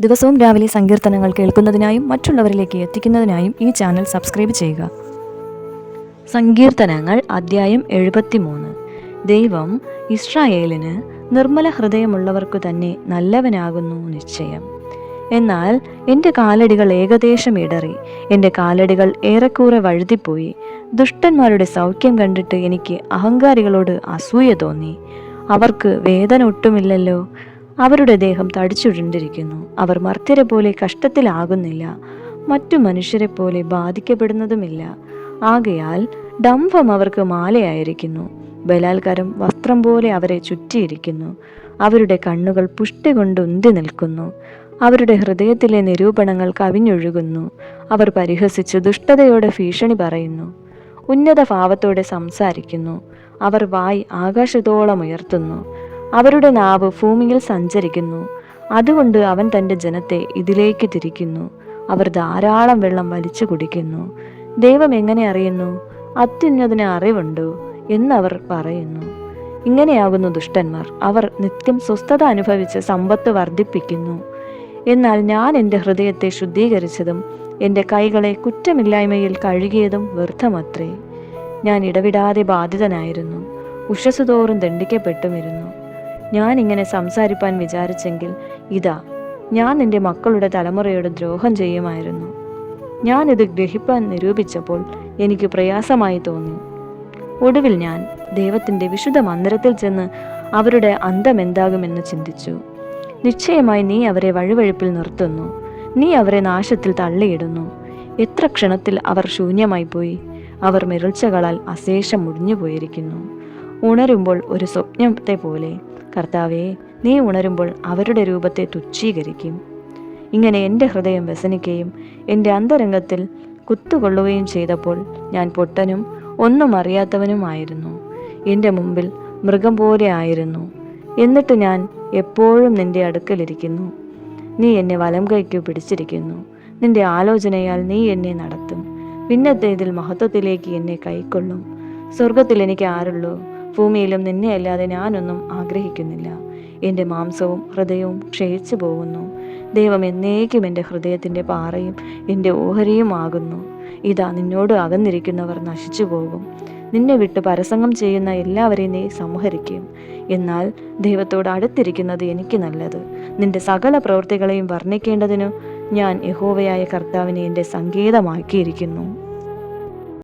ദിവസവും രാവിലെ സങ്കീർത്തനങ്ങൾ കേൾക്കുന്നതിനായും മറ്റുള്ളവരിലേക്ക് എത്തിക്കുന്നതിനായും ഈ ചാനൽ സബ്സ്ക്രൈബ് ചെയ്യുക. സങ്കീർത്തനങ്ങൾ അദ്ധ്യായം 73. ദൈവം ഇസ്രായേലിന് നിർമ്മല ഹൃദയമുള്ളവർക്കു തന്നെ നല്ലവനാകുന്നു നിശ്ചയം. എന്നാൽ എൻ്റെ കാലടികൾ ഏകദേശം ഇടറി, എൻ്റെ കാലടികൾ ഏറെക്കുറെ വഴുതിപ്പോയി. ദുഷ്ടന്മാരുടെ സൗഖ്യം കണ്ടിട്ട് എനിക്ക് അഹങ്കാരികളോട് അസൂയ തോന്നി. അവർക്ക് വേദന ഒട്ടുമില്ലല്ലോ. അവരുടെ ദേഹം തടിച്ചുരുണ്ടിരിക്കുന്നു. അവർ മർത്യരെ പോലെ കഷ്ടത്തിലാകുന്നില്ല, മറ്റു മനുഷ്യരെ പോലെ ബാധിക്കപ്പെടുന്നതുമില്ല. ആകയാൽ ഡംഭം അവർക്ക് മാലയായിരിക്കുന്നു, ബലാത്കാരം വസ്ത്രം പോലെ അവരെ ചുറ്റിയിരിക്കുന്നു. അവരുടെ കണ്ണുകൾ പുഷ്ടി കൊണ്ട് ഉന്തി നിൽക്കുന്നു. അവരുടെ ഹൃദയത്തിലെ നിരൂപണങ്ങൾ കവിഞ്ഞൊഴുകുന്നു. അവർ പരിഹസിച്ച് ദുഷ്ടതയോടെ ഭീഷണി പറയുന്നു, ഉന്നത ഭാവത്തോടെ സംസാരിക്കുന്നു. അവർ വായ് ആകാശത്തോളം ഉയർത്തുന്നു. അവരുടെ നാവ് ഭൂമിയിൽ സഞ്ചരിക്കുന്നു. അതുകൊണ്ട് അവൻ തൻ്റെ ജനത്തെ ഇതിലേക്ക് തിരിക്കുന്നു. അവർ ധാരാളം വെള്ളം വലിച്ചു കുടിക്കുന്നു. ദൈവം എങ്ങനെ അറിയുന്നു? അത്യുന്നതിന് അറിവുണ്ടോ എന്നവർ പറയുന്നു. ഇങ്ങനെയാകുന്നു ദുഷ്ടന്മാർ. അവർ നിത്യം സ്വസ്ഥത അനുഭവിച്ച് സമ്പത്ത് വർദ്ധിപ്പിക്കുന്നു. എന്നാൽ ഞാൻ എൻ്റെ ഹൃദയത്തെ ശുദ്ധീകരിച്ചതും എൻ്റെ കൈകളെ കുറ്റമില്ലായ്മയിൽ കഴുകിയതും വ്യർത്ഥമത്രേ. ഞാൻ ഇടവിടാതെ ബാധിതനായിരുന്നു, ഉഷസ്സുതോറും ദണ്ഡിക്കപ്പെട്ടുമിരുന്നു. ഞാൻ ഇങ്ങനെ സംസാരിപ്പാൻ വിചാരിച്ചെങ്കിൽ ഇതാ, ഞാൻ നിന്റെ മക്കളുടെ തലമുറയോട് ദ്രോഹം ചെയ്യുമായിരുന്നു. ഞാനിത് ഗ്രഹിപ്പാൻ നിരൂപിച്ചപ്പോൾ എനിക്ക് പ്രയാസമായി തോന്നി. ഒടുവിൽ ഞാൻ ദൈവത്തിൻ്റെ വിശുദ്ധ മന്ദിരത്തിൽ ചെന്ന് അവരുടെ അന്തമെന്താകുമെന്ന് ചിന്തിച്ചു. നിശ്ചയമായി നീ അവരെ വഴുവഴുപ്പിൽ നിർത്തുന്നു, നീ അവരെ നാശത്തിൽ തള്ളിയിടുന്നു. എത്ര ക്ഷണത്തിൽ അവർ ശൂന്യമായി പോയി. അവർ മിരൾച്ചകളാൽ അശേഷം മുടിഞ്ഞുപോയിരിക്കുന്നു. ഉണരുമ്പോൾ ഒരു സ്വപ്നത്തെ പോലെ കർത്താവേ, നീ ഉണരുമ്പോൾ അവരുടെ രൂപത്തെ തുച്ഛീകരിക്കും. ഇങ്ങനെ എൻ്റെ ഹൃദയം വ്യസനിക്കുകയും എൻ്റെ അന്തരംഗത്തിൽ കുത്തുകൊള്ളുകയും ചെയ്തപ്പോൾ ഞാൻ പൊട്ടനും ഒന്നും അറിയാത്തവനുമായിരുന്നു. എൻ്റെ മുമ്പിൽ മൃഗം പോലെ ആയിരുന്നു. എന്നിട്ട് ഞാൻ എപ്പോഴും നിന്റെ അടുക്കലിരിക്കുന്നു. നീ എന്നെ വലം കൈക്ക് പിടിച്ചിരിക്കുന്നു. നിന്റെ ആലോചനയാൽ നീ എന്നെ നടത്തും. പിന്നത്തേതിൽ മഹത്വത്തിലേക്ക് എന്നെ കൈക്കൊള്ളും. സ്വർഗത്തിൽ എനിക്ക് ആരുള്ളൂ? ഭൂമിയിലും നിന്നെ അല്ലാതെ ഞാനൊന്നും ആഗ്രഹിക്കുന്നില്ല. എൻ്റെ മാംസവും ഹൃദയവും ക്ഷയിച്ചു പോകുന്നു. ദൈവം എന്നേക്കും എൻ്റെ ഹൃദയത്തിൻ്റെ പാറയും എൻ്റെ ഓഹരിയും ആകുന്നു. ഇതാ, നിന്നോട് അകന്നിരിക്കുന്നവർ നശിച്ചു പോകും. നിന്നെ വിട്ട് പരസംഗം ചെയ്യുന്ന എല്ലാവരെയും നീ സംഹരിക്കും. എന്നാൽ ദൈവത്തോട് അടുത്തിരിക്കുന്നത് എനിക്ക് നല്ലത്. നിന്റെ സകല പ്രവൃത്തികളെയും വർണ്ണിക്കേണ്ടതിനു ഞാൻ യഹോവയായ കർത്താവിനെ എൻ്റെ സങ്കേതമാക്കിയിരിക്കുന്നു.